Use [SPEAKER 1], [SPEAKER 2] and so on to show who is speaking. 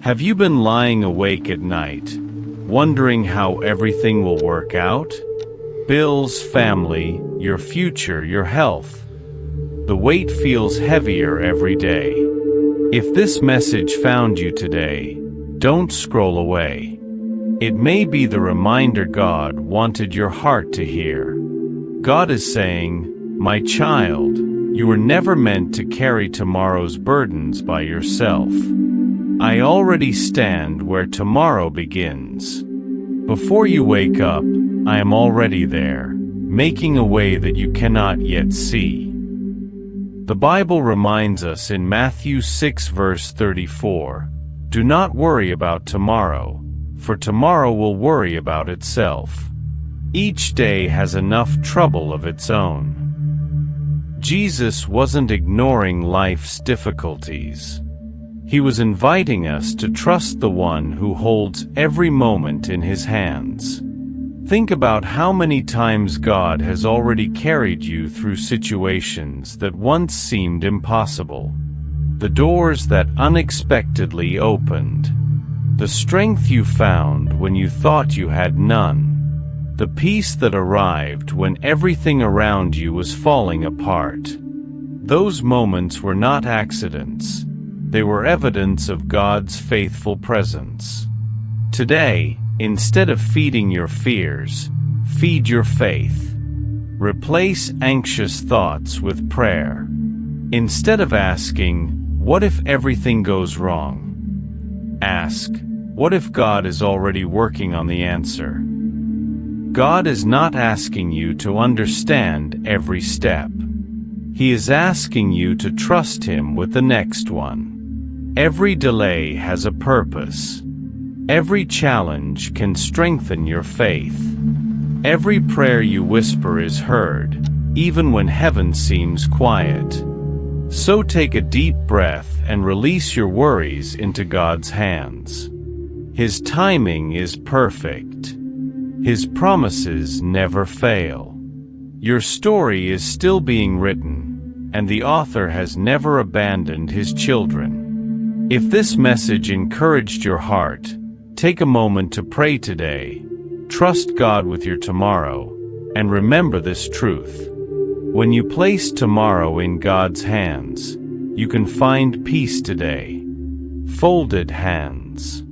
[SPEAKER 1] Have you been lying awake at night, wondering how everything will work out? Bills, family, your future, your health. The weight feels heavier every day. If this message found you today, don't scroll away. It may be the reminder God wanted your heart to hear. God is saying, "My child, you were never meant to carry tomorrow's burdens by yourself. I already stand where tomorrow begins. Before you wake up, I am already there, making a way that you cannot yet see." The Bible reminds us in Matthew 6 verse 34, "Do not worry about tomorrow, for tomorrow will worry about itself. Each day has enough trouble of its own." Jesus wasn't ignoring life's difficulties. He was inviting us to trust the one who holds every moment in his hands. Think about how many times God has already carried you through situations that once seemed impossible. The doors that unexpectedly opened. The strength you found when you thought you had none. The peace that arrived when everything around you was falling apart. Those moments were not accidents. They were evidence of God's faithful presence. Today, instead of feeding your fears, feed your faith. Replace anxious thoughts with prayer. Instead of asking, "What if everything goes wrong?" ask, "What if God is already working on the answer?" God is not asking you to understand every step. He is asking you to trust Him with the next one. Every delay has a purpose. Every challenge can strengthen your faith. Every prayer you whisper is heard, even when heaven seems quiet. So take a deep breath and release your worries into God's hands. His timing is perfect. His promises never fail. Your story is still being written, and the author has never abandoned his children. If this message encouraged your heart, take a moment to pray today. Trust God with your tomorrow, and remember this truth. When you place tomorrow in God's hands, you can find peace today. Folded hands.